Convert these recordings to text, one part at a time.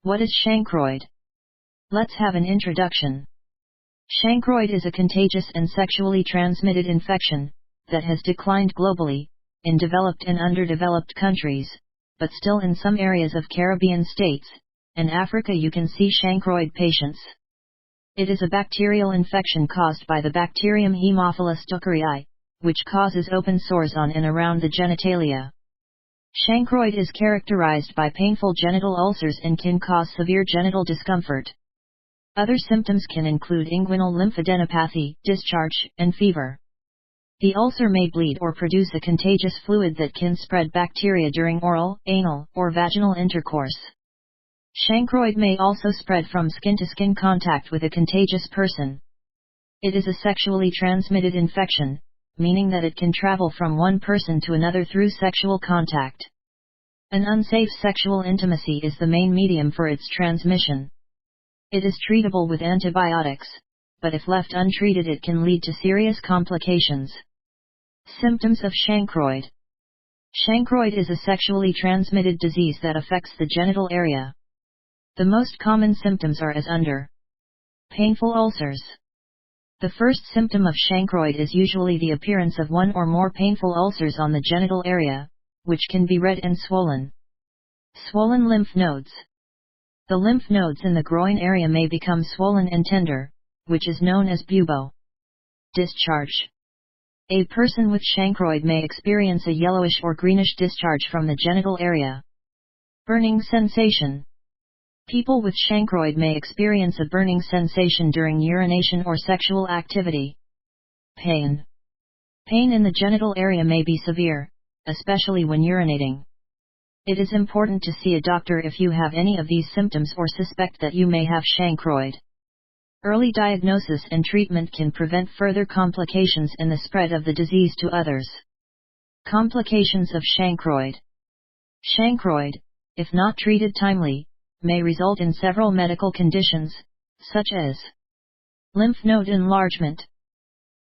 What is Chancroid? Let's have an introduction. Chancroid is a contagious and sexually transmitted infection that has declined globally, in developed and underdeveloped countries, but still in some areas of Caribbean states and Africa you can see Chancroid patients. It is a bacterial infection caused by the bacterium Haemophilus duckeri, which causes open sores on and around the genitalia. Chancroid is characterized by painful genital ulcers and can cause severe genital discomfort. Other symptoms can include inguinal lymphadenopathy, discharge, and fever. The ulcer may bleed or produce a contagious fluid that can spread bacteria during oral, anal, or vaginal intercourse. Chancroid may also spread from skin-to-skin contact with a contagious person. It is a sexually transmitted infection, meaning that it can travel from one person to another through sexual contact. An unsafe sexual intimacy is the main medium for its transmission. It is treatable with antibiotics, but if left untreated it can lead to serious complications. Symptoms of Chancroid. Chancroid is a sexually transmitted disease that affects the genital area. The most common symptoms are as under. Painful ulcers. The first symptom of Chancroid is usually the appearance of one or more painful ulcers on the genital area, which can be red and swollen. Swollen lymph nodes. The lymph nodes in the groin area may become swollen and tender, which is known as bubo. Discharge. A person with Chancroid may experience a yellowish or greenish discharge from the genital area. Burning sensation. People with Chancroid may experience a burning sensation during urination or sexual activity. Pain. Pain in the genital area may be severe, especially when urinating. It is important to see a doctor if you have any of these symptoms or suspect that you may have Chancroid. Early diagnosis and treatment can prevent further complications in the spread of the disease to others. Complications of Chancroid. Chancroid, if not treated timely, may result in several medical conditions, such as lymph node enlargement.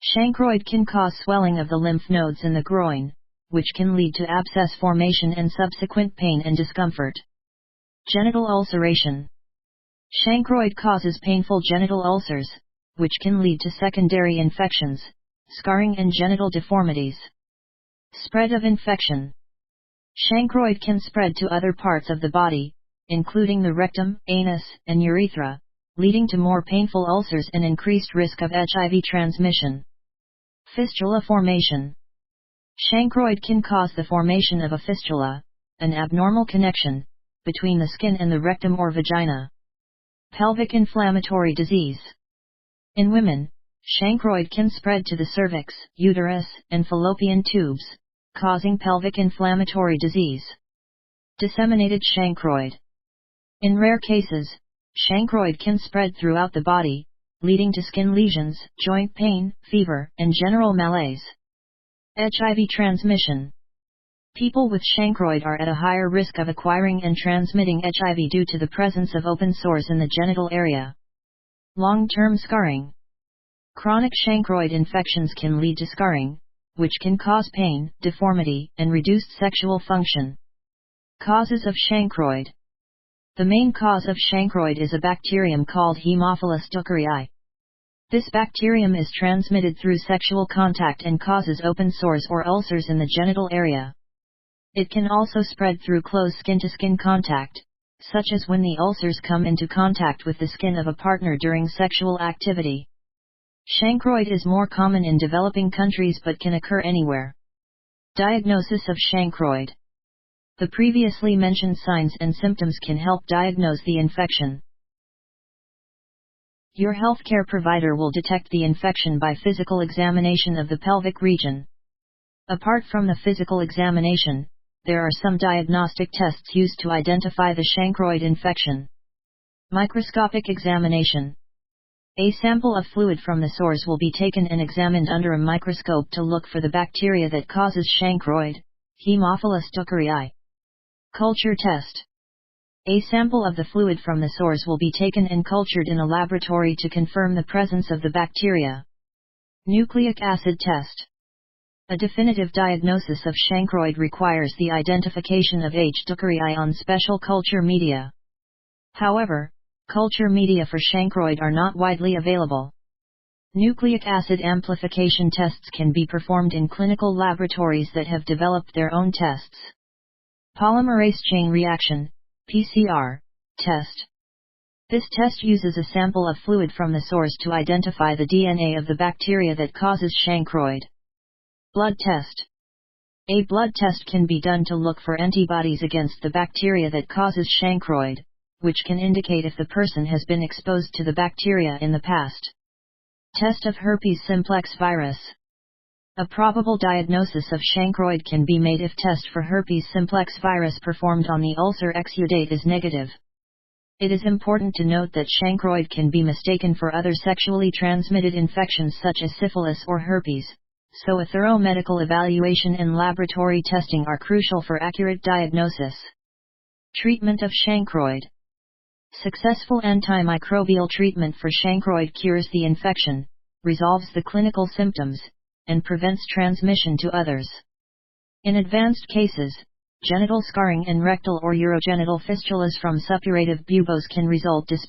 Chancroid can cause swelling of the lymph nodes in the groin, which can lead to abscess formation and subsequent pain and discomfort. Genital ulceration. Chancroid causes painful genital ulcers, which can lead to secondary infections, scarring and genital deformities. Spread of infection. Chancroid can spread to other parts of the body, including the rectum, anus, and urethra, leading to more painful ulcers and increased risk of HIV transmission. Fistula formation. Chancroid can cause the formation of a fistula, an abnormal connection between the skin and the rectum or vagina. Pelvic inflammatory disease. In women, Chancroid can spread to the cervix, uterus, and fallopian tubes, causing pelvic inflammatory disease. Disseminated Chancroid. In rare cases, Chancroid can spread throughout the body, leading to skin lesions, joint pain, fever, and general malaise. HIV transmission. People with Chancroid are at a higher risk of acquiring and transmitting HIV due to the presence of open sores in the genital area. Long-term scarring. Chronic Chancroid infections can lead to scarring, which can cause pain, deformity, and reduced sexual function. Causes of Chancroid. The main cause of Chancroid is a bacterium called Haemophilus duckeri. This bacterium is transmitted through sexual contact and causes open sores or ulcers in the genital area. It can also spread through close skin-to-skin contact, such as when the ulcers come into contact with the skin of a partner during sexual activity. Chancroid is more common in developing countries but can occur anywhere. Diagnosis of Chancroid. The previously mentioned signs and symptoms can help diagnose the infection. Your healthcare provider will detect the infection by physical examination of the pelvic region. Apart from the physical examination, there are some diagnostic tests used to identify the Chancroid infection. Microscopic examination. A sample of fluid from the sores will be taken and examined under a microscope to look for the bacteria that causes Chancroid, Haemophilus duckeri. Culture test. A sample of the fluid from the sores will be taken and cultured in a laboratory to confirm the presence of the bacteria. Nucleic acid test. A definitive diagnosis of Chancroid requires the identification of H. duckeri on special culture media. However, culture media for chancroid are not widely available. Nucleic acid amplification tests can be performed in clinical laboratories that have developed their own tests. Polymerase chain reaction, PCR, test. This test uses a sample of fluid from the source to identify the DNA of the bacteria that causes chancroid. Blood test. A blood test can be done to look for antibodies against the bacteria that causes chancroid, which can indicate if the person has been exposed to the bacteria in the past. Test of herpes simplex virus. A probable diagnosis of chancroid can be made if test for herpes simplex virus performed on the ulcer exudate is negative. It is important to note that chancroid can be mistaken for other sexually transmitted infections such as syphilis or herpes, so a thorough medical evaluation and laboratory testing are crucial for accurate diagnosis. Treatment of chancroid. Successful antimicrobial treatment for chancroid cures the infection, resolves the clinical symptoms, and prevents transmission to others. In advanced cases, genital scarring and rectal or urogenital fistulas from suppurative buboes can result despite